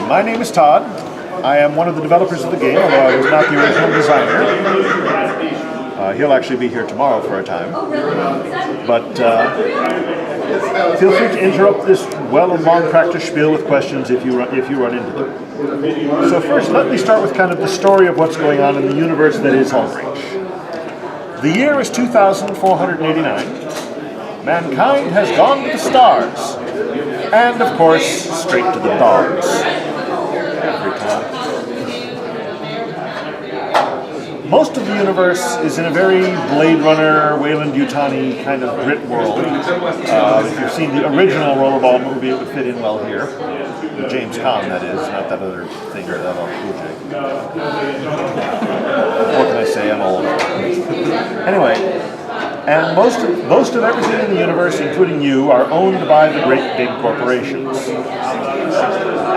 My name is Todd. I am one of the developers of the game, although I was not the original designer. He'll actually be here tomorrow for a time. But feel free to interrupt this well and long practice spiel with questions if you run into them. So first, let me start with kind of the story of what's going on in the universe that is Homebreach. The year is 2489. Mankind has gone to the stars. And, of course, straight to the dogs. Every time. Most of the universe is in a very Blade Runner, Weyland-Yutani kind of grit world. If you've seen the original Rollerball movie, it would fit in well here. James Caan, that is, not that other thing or that old Blue Jay. What can I say? I'm old. Anyway. And most of everything in the universe, including you, are owned by the great big corporations.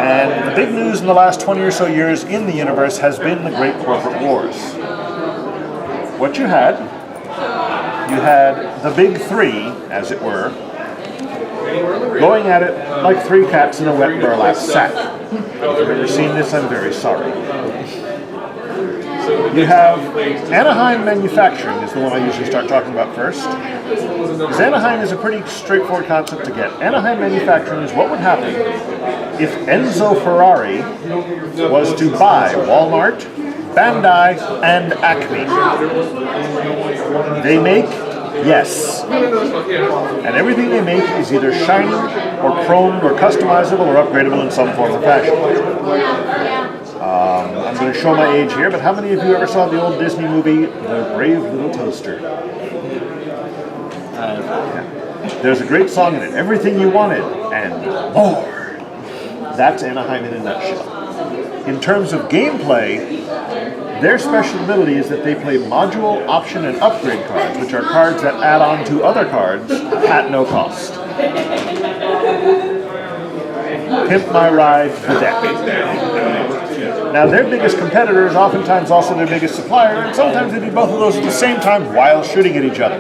And the big news in the last 20 or so years in the universe has been the great corporate wars. What you had the big three, as it were, going at it like three cats in a wet burlap sack. If you've ever seen this, I'm very sorry. You have Anaheim Manufacturing is the one I usually start talking about first. Because Anaheim is a pretty straightforward concept to get. Anaheim Manufacturing is what would happen if Enzo Ferrari was to buy Walmart, Bandai, and Acme. They make, yes. And everything they make is either shiny or chromed or customizable or upgradable in some form or fashion. I'm going to show my age here, but how many of you ever saw the old Disney movie, The Brave Little Toaster? There's a great song in it, Everything You Wanted, and more. That's Anaheim in a nutshell. In terms of gameplay, their special ability is that they play module, option, and upgrade cards, which are cards that add on to other cards at no cost. Pimp My Ride, the deck. Now, their biggest competitor is oftentimes also their biggest supplier, and sometimes they do both of those at the same time while shooting at each other.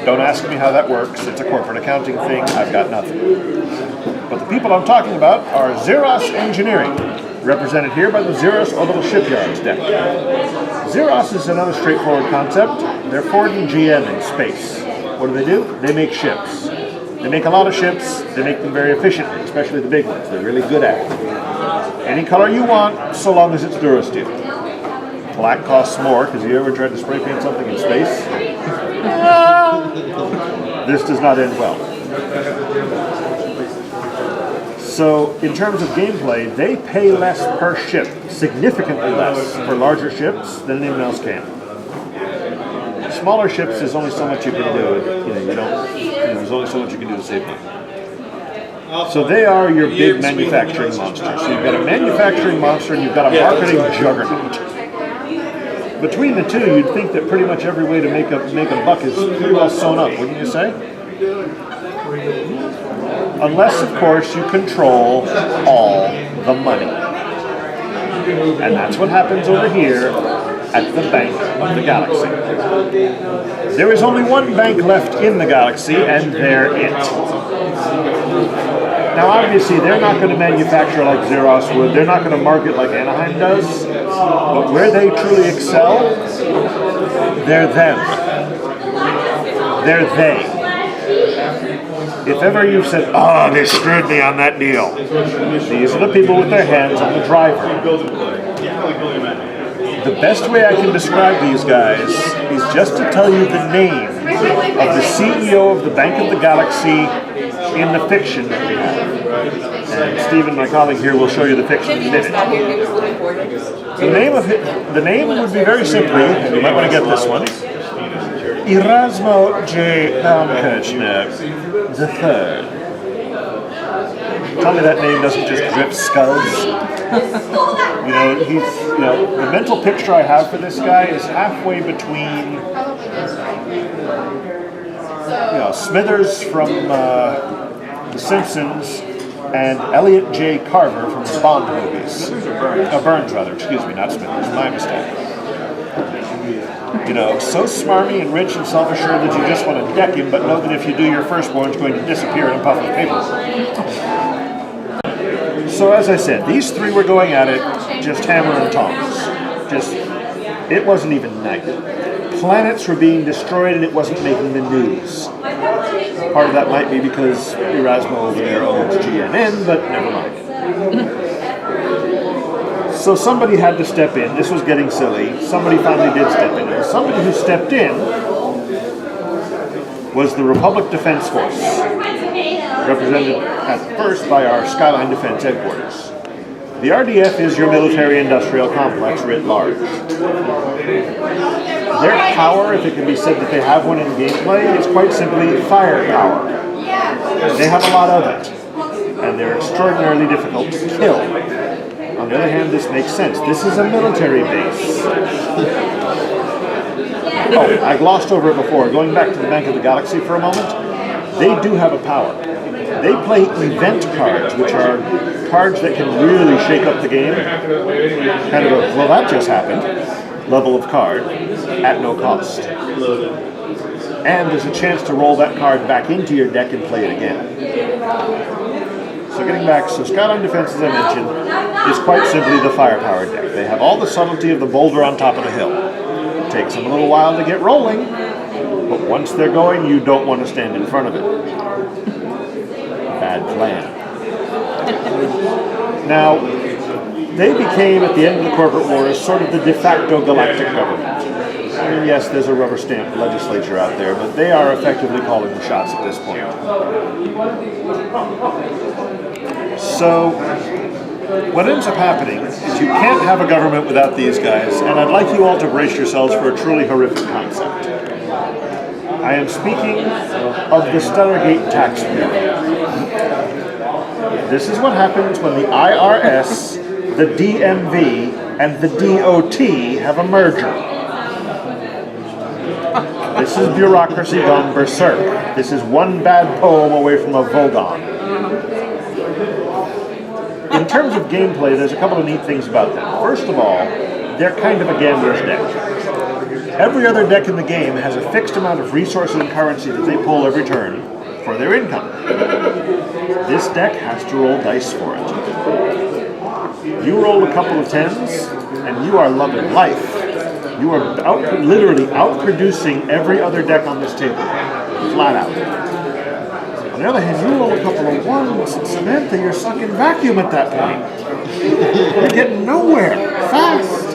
Don't ask me how that works. It's a corporate accounting thing. I've got nothing. But the people I'm talking about are Xeros Engineering, represented here by the Xeros Orbital Shipyards deck. Xeros is another straightforward concept. They're Ford and GM in space. What do? They make ships. They make a lot of ships. They make them very efficiently, especially the big ones. They're really good at it. Any color you want, so long as it's Durasteel. Black costs more, because you ever tried to spray paint something in space? This does not end well. So, in terms of gameplay, they pay less per ship, significantly less for larger ships than anyone else can. Smaller ships, there's only so much you can do. There's only so much you can do to save money. So they are your big manufacturing monster. So you've got a manufacturing monster and you've got a marketing juggernaut. Between the two, you'd think that pretty much every way to make a buck is pretty well sewn up, wouldn't you say? Unless, of course, you control all the money. And that's what happens over here at the Bank of the Galaxy. There is only one bank left in the galaxy, and they're it. Now, obviously, they're not going to manufacture like Xeros would. They're not going to market like Anaheim does. But where they truly excel, they're them. They're they. If ever you've said, "Oh, they screwed me on that deal," these are the people with their hands on the driver. The best way I can describe these guys is just to tell you the name of the CEO of the Bank of the Galaxy in the fiction that we have. And Stephen, my colleague here, will show you the fiction in a minute. The name would be very simply, you might want to get this one, Erasmo J. Baumkirchner III. Tell me that name doesn't just drip skulls. The mental picture I have for this guy is halfway between, Smithers from The Simpsons and Elliot J. Carver from the Bond movies. Burns, rather. Excuse me, not Smithers. My mistake. So smarmy and rich and self-assured that you just want to deck him, but know that if you do, your firstborn's going to disappear in a puff of paper. So So as I said, these three were going at it, just hammer and tongs. It wasn't even night. Planets were being destroyed and it wasn't making the news. Part of that might be because Erasmo over there owns GNN, but never mind. So somebody had to step in. This was getting silly. Somebody finally did step in. And somebody who stepped in was the Republic Defense Force, represented at first by our Skyline Defense Headquarters. The RDF is your military-industrial complex writ large. Their power, if it can be said that they have one in gameplay, is quite simply firepower. They have a lot of it, and they're extraordinarily difficult to kill. On the other hand, this makes sense. This is a military base. Oh, I glossed over it before. Going back to the Bank of the Galaxy for a moment, they do have a power. They play event cards, which are cards that can really shake up the game. Kind of a, well, that just happened, level of card at no cost. And there's a chance to roll that card back into your deck and play it again. So getting back, so Skyline Defense, as I mentioned, is quite simply the firepower deck. They have all the subtlety of the boulder on top of the hill. It takes them a little while to get rolling, but once they're going, you don't want to stand in front of it. Bad plan. Now, they became, at the end of the corporate wars, sort of the de facto galactic government. I mean, yes, there's a rubber stamp legislature out there, but they are effectively calling the shots at this point. So, what ends up happening is you can't have a government without these guys, and I'd like you all to brace yourselves for a truly horrific concept. I am speaking of the Delegate Taxi. This is what happens when the IRS, the DMV, and the DOT have a merger. This is bureaucracy gone berserk. This is one bad poem away from a Vogon. In terms of gameplay, there's a couple of neat things about them. First of all, they're kind of a gambler's deck. Every other deck in the game has a fixed amount of resources and currency that they pull every turn for their income. This deck has to roll dice for it. You roll a couple of 10s, and you are loving life. You are literally outproducing every other deck on this table, flat out. On the other hand, you roll a couple of 1s, and Samantha, you're sucking vacuum at that point. You're getting nowhere, fast.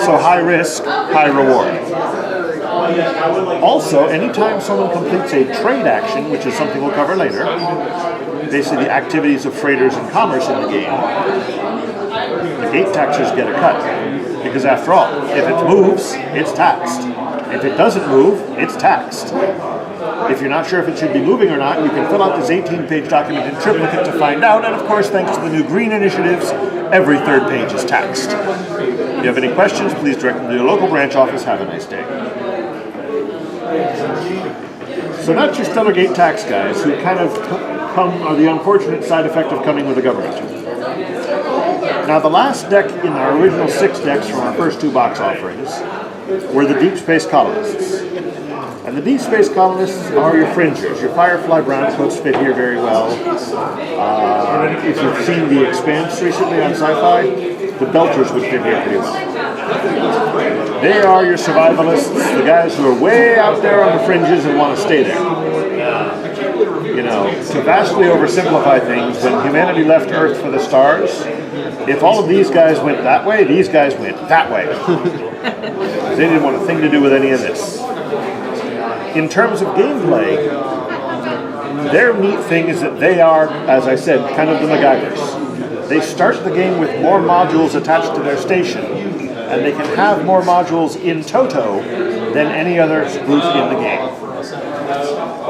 So high risk, high reward. Also, anytime someone completes a trade action, which is something we'll cover later, basically the activities of freighters and commerce in the game, the gate taxers get a cut. Because after all, if it moves, it's taxed. If it doesn't move, it's taxed. If you're not sure if it should be moving or not, you can fill out this 18-page document in triplicate to find out, and of course, thanks to the new green initiatives, every third page is taxed. If you have any questions, please direct them to your local branch office. Have a nice day. So not just Delegate tax guys, who kind of are the unfortunate side effect of coming with the government. Now, the last deck in our original 6 decks from our first 2 box offerings were the Deep Space Colonists. And the Deep Space Colonists are your fringers. Your Firefly Browncoats fit here very well. If you've seen The Expanse recently on Sci-Fi, the Belters would fit here pretty well. They are your survivalists, the guys who are way out there on the fringes and want to stay there. You know, to vastly oversimplify things, when humanity left Earth for the stars, if all of these guys went that way, these guys went that way. They didn't want a thing to do with any of this. In terms of gameplay, their neat thing is that they are, as I said, kind of the MacGyvers. They start the game with more modules attached to their station, and they can have more modules in toto than any other group in the game.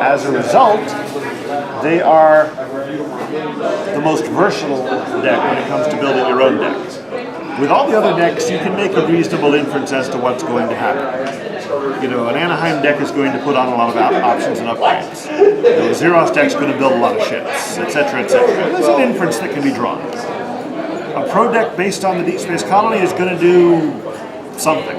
As a result, they are the most versatile deck when it comes to building your own deck. With all the other decks, you can make a reasonable inference as to what's going to happen. You know, an Anaheim deck is going to put on a lot of options and upgrades. You know, a Xeros deck is going to build a lot of ships, etc., etc. There's an inference that can be drawn. A pro deck based on the Deep Space Colony is going to do something.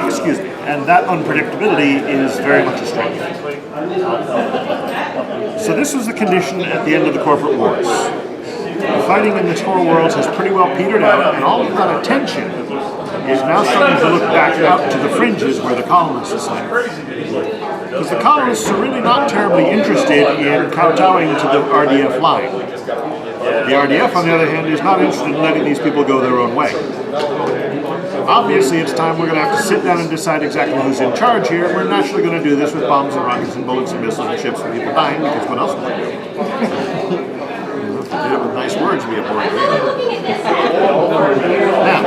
Excuse me. And that unpredictability is very much a strength. So this was the condition at the end of the corporate wars. The fighting in the Tor worlds has pretty well petered out, and all of that attention is now starting to look back out to the fringes where the colonists are slain. Because the colonists are really not terribly interested in kowtowing to the RDF line. The RDF, on the other hand, is not interested in letting these people go their own way. Obviously, it's time we're going to have to sit down and decide exactly who's in charge here. We're naturally going to do this with bombs and rockets and bullets and missiles and ships and people dying, because what else would we do? Do it with nice words would be a boring game. Now,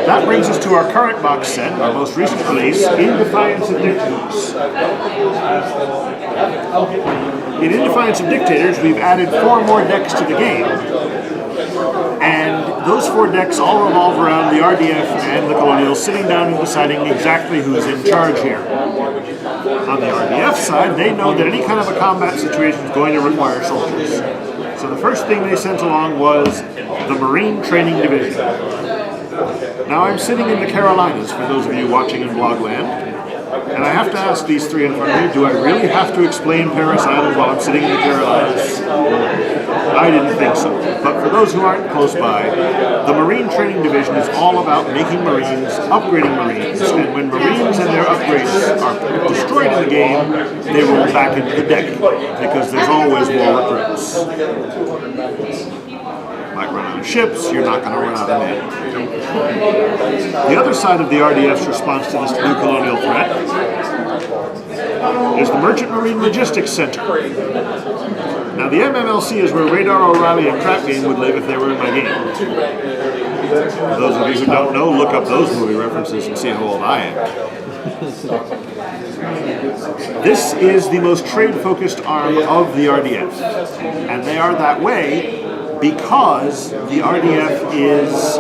that brings us to our current box set, our most recent release, In Defiance of Dictators. In Defiance of Dictators, we've added 4 more decks to the game, and those 4 decks all revolve around the RDF and the Colonials sitting down and deciding exactly who's in charge here. On the RDF side, they know that any kind of a combat situation is going to require soldiers. So the first thing they sent along was the Marine Training Division. Now I'm sitting in the Carolinas, for those of you watching in Blogland, and I have to ask these 3 in front of me, do I really have to explain Paris Island while I'm sitting in the Carolinas? I didn't think so. But for those who aren't close by, the Marine Training Division is all about making Marines, upgrading Marines, and when Marines and their upgrades are destroyed in the game, they roll back into the deck, because there's always more recruits. Might run out of ships, you're not going to run out of men. The other side of the RDF's response to this new colonial threat is the Merchant Marine Logistics Center. Now the MMLC is where Radar O'Reilly and Crap Game would live if they were in my game. For those of you who don't know, look up those movie references and see how old I am. This is the most trade-focused arm of the RDF, and they are that way because the RDF is,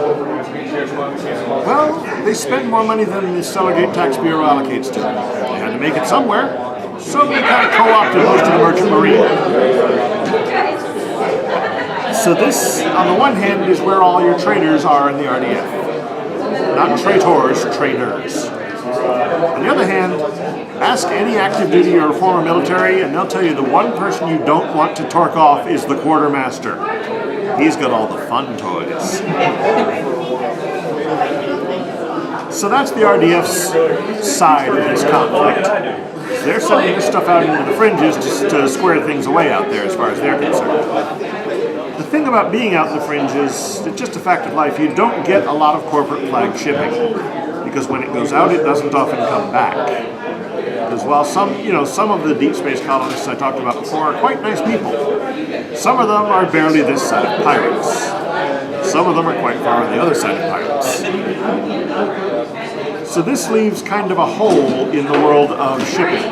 well, they spend more money than the Delegate Tax Bureau allocates to them. They had to make it somewhere, so they kind of co-opted most of the Merchant Marine. So this, on the one hand, is where all your traders are in the RDF. Not traitors, traders. On the other hand, ask any active duty or former military, and they'll tell you the one person you don't want to torque off is the quartermaster. He's got all the fun toys. So that's the RDF's side of this conflict. They're sending this stuff out into the fringes just to square things away out there as far as they're concerned. The thing about being out in the fringes, it's just a fact of life, you don't get a lot of corporate flag shipping. Because when it goes out, it doesn't often come back. Because while some of the deep space colonists I talked about before are quite nice people, some of them are barely this side of pirates. Some of them are quite far on the other side of pirates. So this leaves kind of a hole in the world of shipping.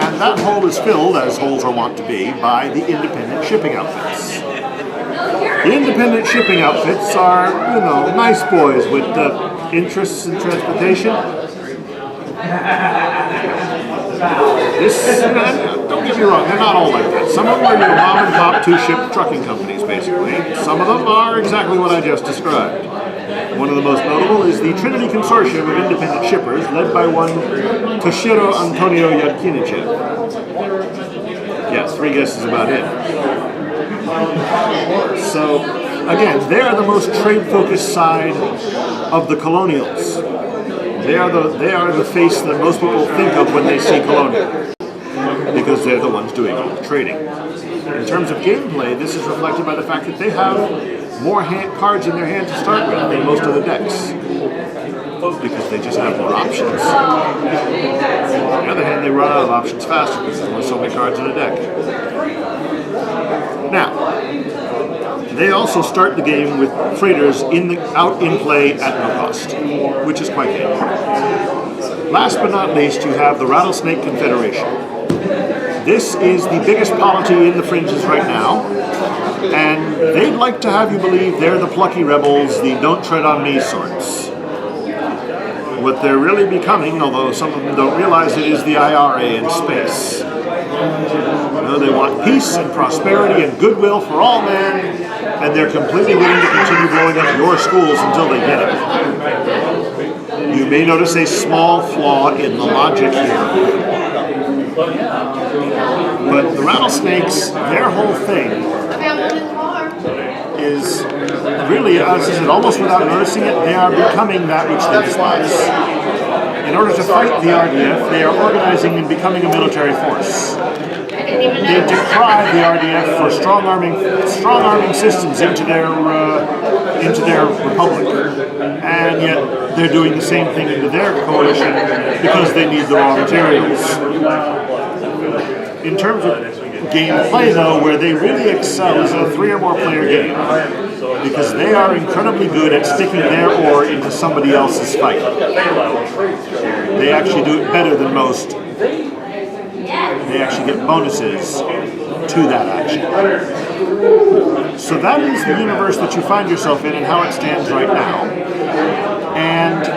And that hole is filled, as holes are wont to be, by the independent shipping outfits. The independent shipping outfits are, nice boys with interests in transportation. Don't get me wrong, they're not all like that. Some of them are your mom and pop 2-ship trucking companies, basically. Some of them are exactly what I just described. One of the most notable is the Trinity Consortium of Independent Shippers, led by one Toshiro Antonio Yadkinichev. Yes, 3 guesses about it. So, again, they are the most trade-focused side of the colonials. They are the face that most people think of when they see colonial, because they're the ones doing all the trading. In terms of gameplay, this is reflected by the fact that they have more cards in their hand to start with than most of the decks, because they just have more options. On the other hand, they run out of options faster because there's only so many cards in a deck. Now, they also start the game with traders out in play at no cost, which is quite handy. Last but not least, you have the Rattlesnake Confederation. This is the biggest polity in the fringes right now, and they'd like to have you believe they're the plucky rebels, the don't tread on me sorts. What they're really becoming, although some of them don't realize it, is the IRA in space. They want peace and prosperity and goodwill for all men, and they're completely willing to continue blowing up your schools until they get it. You may notice a small flaw in the logic here. But the rattlesnakes, their whole thing is really, as I said, almost without noticing it, they are becoming that which they despise. In order to fight the RDF, they are organizing and becoming a military force. They decry the RDF for strong arming systems into their republic, and yet they're doing the same thing into their coalition because they need the raw materials. In terms of gameplay, though, where they really excel is a 3 or more player game, because they are incredibly good at sticking their oar into somebody else's fight. They actually do it better than most. They actually get bonuses to that action. So that is the universe that you find yourself in and how it stands right now. And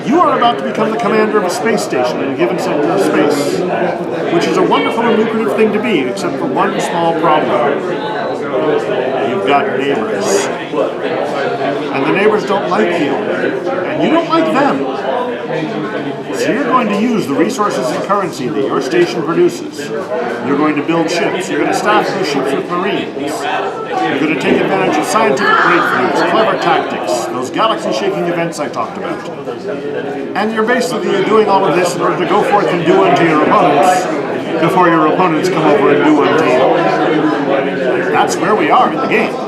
you are about to become the commander of a space station in a given sector of space, which is a wonderful and lucrative thing to be, except for one small problem. You've got neighbors. And the neighbors don't like you. And you don't like them. So you're going to use the resources and currency that your station produces. You're going to build ships. You're going to staff those ships with Marines. You're going to take advantage of scientific breakthroughs, clever tactics, those galaxy-shaking events I talked about. And you're basically doing all of this in order to go forth and do unto your opponents before your opponents come over and do unto you. That's where we are in the game.